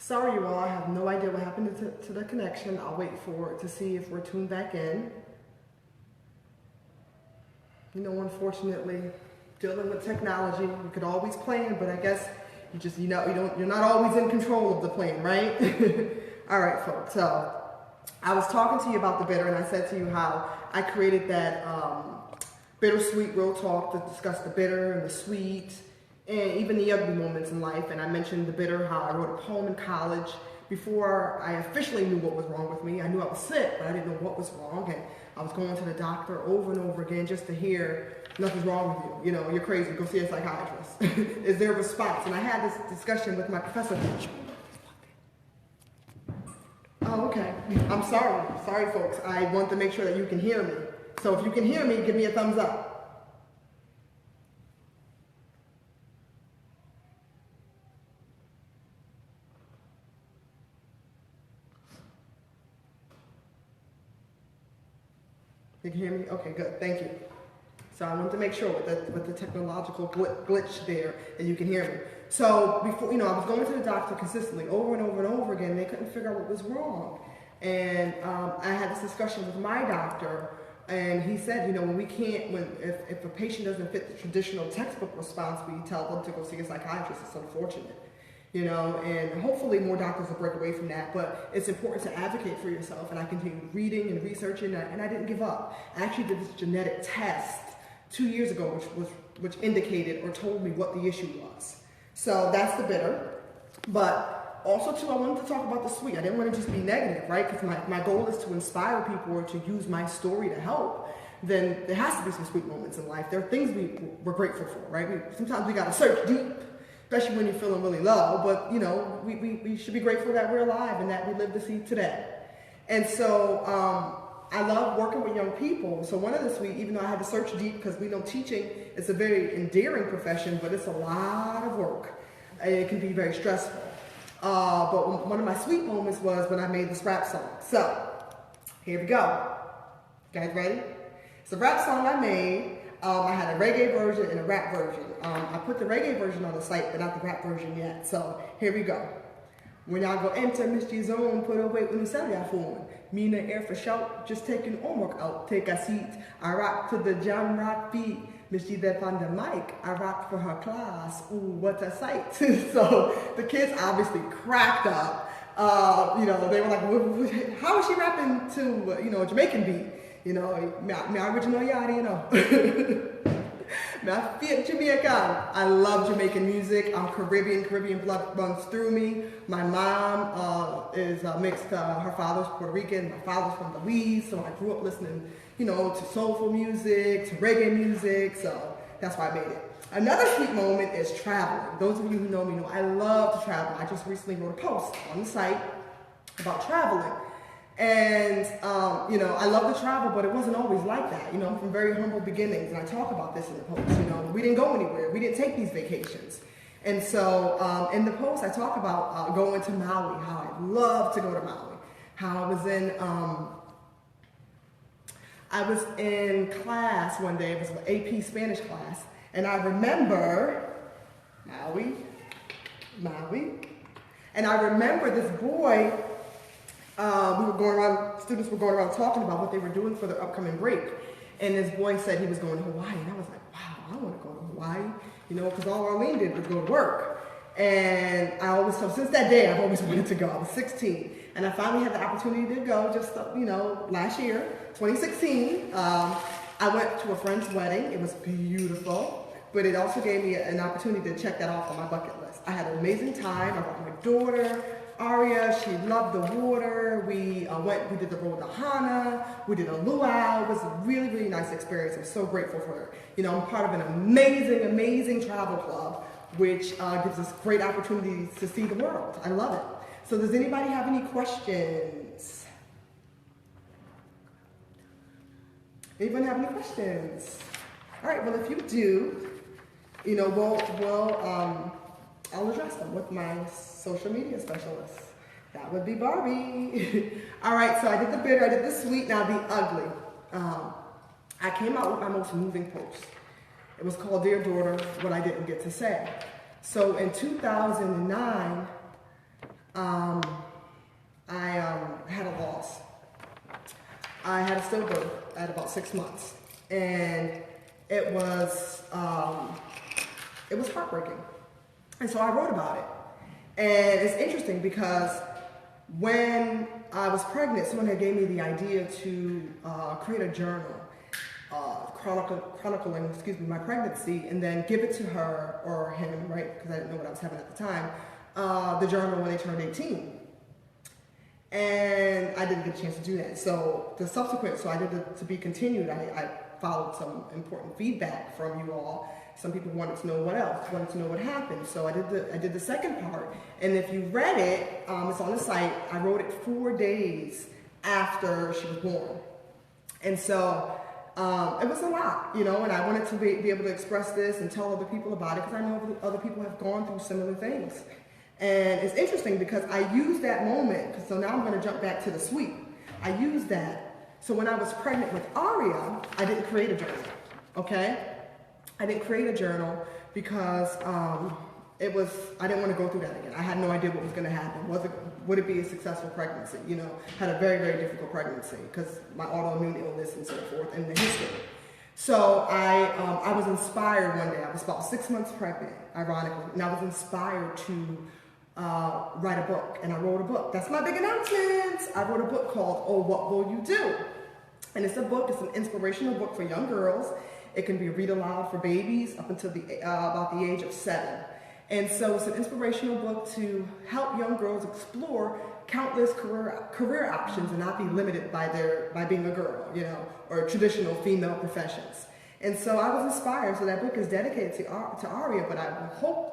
Sorry, you all. I have no idea what happened to the connection. I'll wait for it to see if we're tuned back in. You know, unfortunately, dealing with technology, you could always plan, but I guess you're not always in control of the plan, right? All right, folks. So I was talking to you about the bitter, and I said to you how I created that BitterSweet Real Talk to discuss the bitter and the sweet, and even the ugly moments in life. And I mentioned the bitter, how I wrote a poem in college before I officially knew what was wrong with me. I knew I was sick, but I didn't know what was wrong. And I was going to the doctor over and over again just to hear, nothing's wrong with you. You know, you're crazy. Go see a psychiatrist. Is there a response? And I had this discussion with my professor. Oh, okay. I'm sorry. Sorry, folks. I want to make sure that you can hear me. So if you can hear me, give me a thumbs up. You can hear me? Okay, good. Thank you. So I wanted to make sure with the technological glitch there that you can hear me. So before, I was going to the doctor consistently over and over and over again. And they couldn't figure out what was wrong. And I had this discussion with my doctor, and he said, if a patient doesn't fit the traditional textbook response, we tell them to go see a psychiatrist. It's unfortunate. And hopefully more doctors will break away from that, but it's important to advocate for yourself, and I continued reading and researching, and I didn't give up. I actually did this genetic test 2 years ago, which indicated or told me what the issue was. So that's the bitter, but also too, I wanted to talk about the sweet. I didn't want to just be negative, right? Because my goal is to inspire people or to use my story to help. Then there has to be some sweet moments in life. There are things we're grateful for, right? Sometimes we got to search deep, especially when you're feeling really low, but we should be grateful that we're alive and that we live to see today. And so I love working with young people. So one of the sweet, even though I had to search deep, because we know teaching is a very endearing profession, but it's a lot of work. And it can be very stressful. But one of my sweet moments was when I made this rap song. So here we go. Guys ready? It's a rap song I made. I had a reggae version and a rap version. I put the reggae version on the site, but not the rap version yet. So here we go. When I go enter Mr. Zone, put away when you sell your phone. Me in the air for shout, just taking homework out. Take a seat. I rock to the jam rock beat. Miss G that on the mic. I rock for her class. Ooh, what a sight. So the kids obviously cracked up. They were like, how is she rapping to, a Jamaican beat? My original yardie, My fit Jamaican. I love Jamaican music. I'm Caribbean blood runs through me. My mom is mixed, her father's Puerto Rican, my father's from Belize, so I grew up listening, to soulful music, to reggae music, so that's why I made it. Another sweet moment is traveling. Those of you who know me know I love to travel. I just recently wrote a post on the site about traveling. And, I love to travel, but it wasn't always like that. I'm from very humble beginnings, and I talk about this in the post. We didn't go anywhere. We didn't take these vacations. And so in the post, I talk about going to Maui, how I love to go to Maui, how I was in class one day. It was an AP Spanish class, and I remember Maui, and I remember this boy. Students were going around talking about what they were doing for their upcoming break. And this boy said he was going to Hawaii. And I was like, wow, I want to go to Hawaii, because all Arlene did was go to work. And since that day, I've always wanted to go. I was 16. And I finally had the opportunity to go just, last year, 2016. I went to a friend's wedding. It was beautiful. But it also gave me an opportunity to check that off on my bucket list. I had an amazing time. I brought my daughter. Aria, she loved the water. We did the road to Hana, we did a luau. It was a really, really nice experience. I'm so grateful for her. I'm part of an amazing, amazing travel club, which gives us great opportunities to see the world. I love it. So does anybody have any questions? Anyone have any questions? All right, well, if you do, I'll address them with my social media specialist. That would be Barbie. All right, so I did the bitter, I did the sweet, now the ugly. I came out with my most moving post. It was called Dear Daughter, What I Didn't Get to Say. So in 2009, stillbirth at about 6 months. And it was heartbreaking. And so I wrote about it. And it's interesting because when I was pregnant, someone had gave me the idea to create a journal, chronicling, my pregnancy, and then give it to her or him, right? Because I didn't know what I was having at the time. The journal when they turned 18. And I didn't get a chance to do that. So I did it to be continued. I followed some important feedback from you all. Some people wanted to know what else, wanted to know what happened. So I did the second part. And if you read it, it's on the site. I wrote it 4 days after she was born. And so it was a lot, you know, and I wanted to be able to express this and tell other people about it because I know other people have gone through similar things. And it's interesting because I used that moment, so now I'm going to jump back to the sweet. I used that. So when I was pregnant with Aria, I didn't create a journal, okay? I didn't create a journal because I didn't want to go through that again. I had no idea what was going to happen. Would it be a successful pregnancy? You know, had a very, very difficult pregnancy because my autoimmune illness and so forth and the history. So I was inspired one day. I was about 6 months pregnant, ironically, and I was inspired to write a book, and I wrote a book. That's my big announcement. I wrote a book called Oh, What Will You Do? And it's an inspirational book for young girls. It can be read aloud for babies up until about the age of 7. And so it's an inspirational book to help young girls explore countless career options and not be limited by being a girl, you know, or traditional female professions. And so I was inspired. So that book is dedicated to Aria, but I hope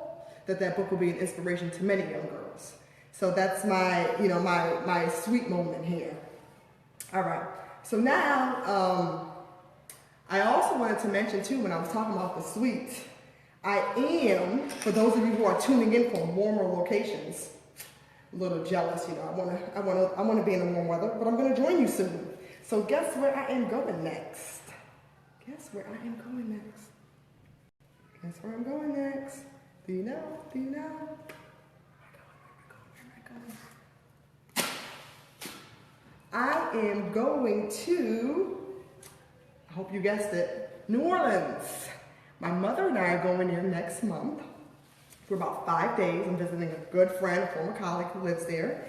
that book will be an inspiration to many young girls. So that's my sweet moment here. All right. So now, I also wanted to mention too, when I was talking about the sweet, I am, for those of you who are tuning in from warmer locations, a little jealous, you know, I want to be in the warm weather, but I'm going to join you soon. So guess where I am going next? Guess where I am going next? Guess where I'm going next? Do you know? Do you know? Where am I going? I am going to, I hope you guessed it, New Orleans. My mother and I are going there next month for about 5 days. I'm visiting a good friend, a former colleague who lives there.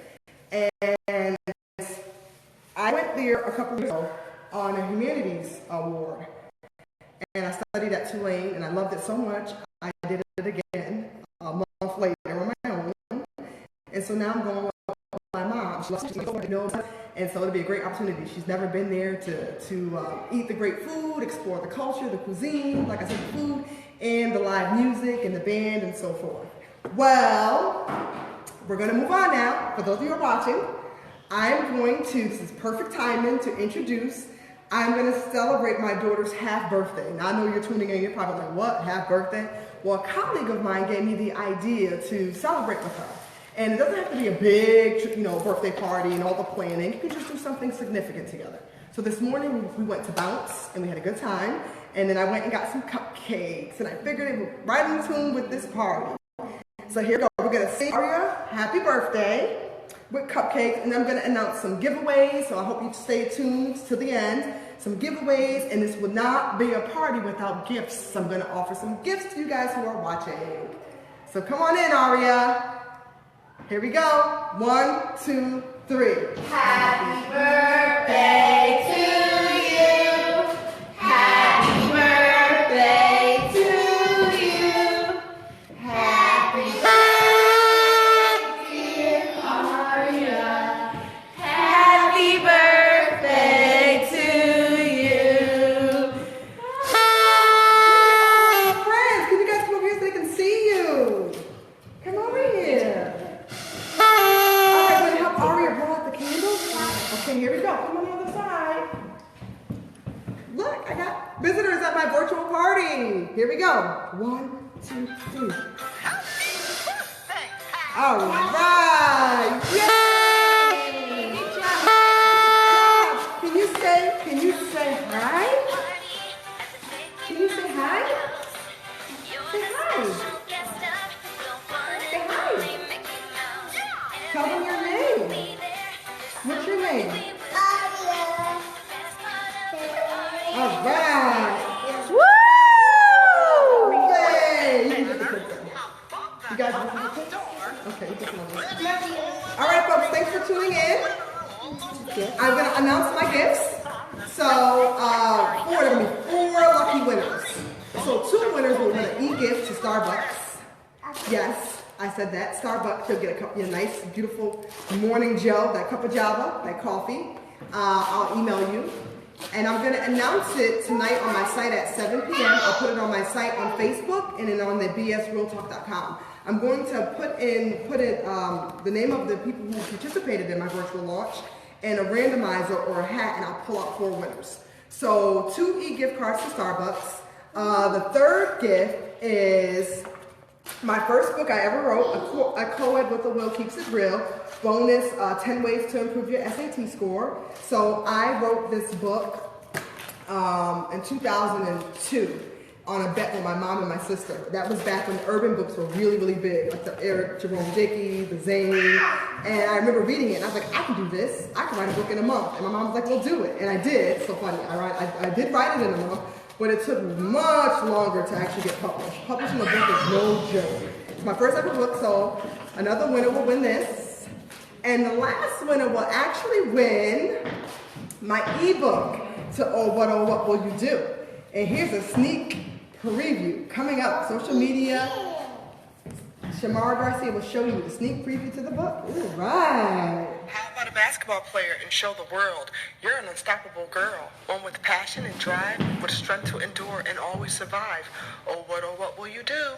And I went there a couple of years ago on a humanities award. And I studied at Tulane, and I loved it so much, I did it again a month later on my own. And so now I'm going with my mom. She knows, and so it'll be a great opportunity. She's never been there to eat the great food, explore the culture, the cuisine, like I said, the food, and the live music, and the band, and so forth. Well, we're going to move on now. For those of you who are watching, I'm going to, this is perfect timing to introduce, I'm going to celebrate my daughter's half birthday. Now, I know you're tuning in, you're probably like, what, half birthday? Well, a colleague of mine gave me the idea to celebrate with her. And it doesn't have to be a big, you know, birthday party and all the planning. You can just do something significant together. So this morning we went to Bounce and we had a good time. And then I went and got some cupcakes. And I figured it was right in tune with this party. So here we go. We're going to sing Aria happy birthday with cupcakes. And I'm going to announce some giveaways. So I hope you stay tuned to the end. Some giveaways. And this will not be a party without gifts. So I'm going to offer some gifts to you guys who are watching. So come on in, Aria. Here we go. 1, 2, 3. Happy birthday to you. Happy birthday to you. Happy birthday, dear Aria. Happy birthday to you. Friends, can you guys come over here so they can see you? Come over here. Aria brought the candles. Okay, here we go. Come on the other side. Look, I got visitors at my virtual party. Here we go. 1, 2, 3. All right. Yay! Good job. Can you say hi? Can you say hi? Say hi. Say hi. Tell them your name. What's your name? Aria. Okay, you can smell this. All right, folks, thanks for tuning in. I'm going to announce my gifts. So, there are going to be 4 lucky winners. So, 2 winners will win an e-gift to Starbucks. Yes, I said that. Starbucks, you'll get a nice, beautiful morning Joe, that cup of Java, that coffee. I'll email you. And I'm going to announce it tonight on my site at 7 p.m. I'll put it on my site on Facebook and then on the bsrealtalk.com. I'm going to put in the name of the people who participated in my virtual launch and a randomizer or a hat, and I'll pull out 4 winners. So 2 e-gift cards to Starbucks. The third gift is my first book I ever wrote, A Co-Ed with a Will Keeps It Real. Bonus, 10 ways to improve your SAT score. So I wrote this book in 2002 on a bet with my mom and my sister. That was back when urban books were really, really big, like the Eric Jerome Dickey, the Zane. And I remember reading it, and I was like, I can do this. I can write a book in a month. And my mom was like, well, do it. And I did. So funny. I did write it in a month, but it took much longer to actually get published. Publishing a book is no joke. It's my first ever book, so another winner will win this. And the last winner will actually win my ebook to Oh What Will You Do? And here's a sneak preview coming up. Social media. Shamara Garcia will show you the sneak preview to the book. All right. How about a basketball player and show the world you're an unstoppable girl, one with passion and drive, with strength to endure and always survive. Oh, what will you do?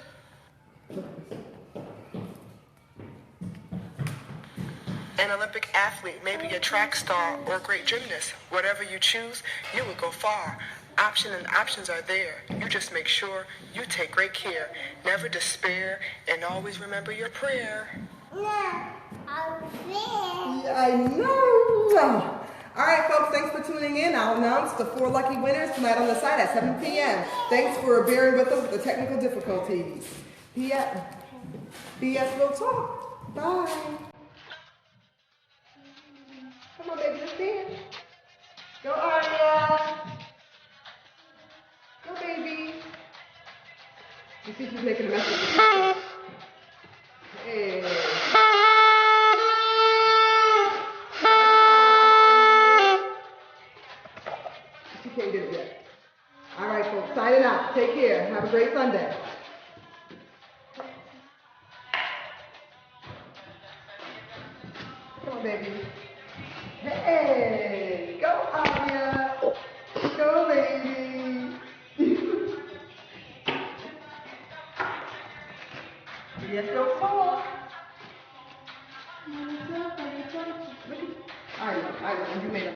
An Olympic athlete, maybe a track star or a great gymnast. Whatever you choose, you will go far. Options are there. You just make sure you take great care. Never despair and always remember your prayer. Yeah, I know. All right, folks, thanks for tuning in. I'll announce the 4 lucky winners tonight on the site at 7 p.m. Thanks for bearing with us with the technical difficulties. BS Real Talk. Bye. Come on, baby, let's dance. Go, Aria. Go, baby. You see she's making a mess of the Hey. She can't get it yet. All right, folks, signing out. Take care. Have a great Sunday. Come on, baby. Hey, go, Aria. Go, baby. Yes, go forward. I know, you made it.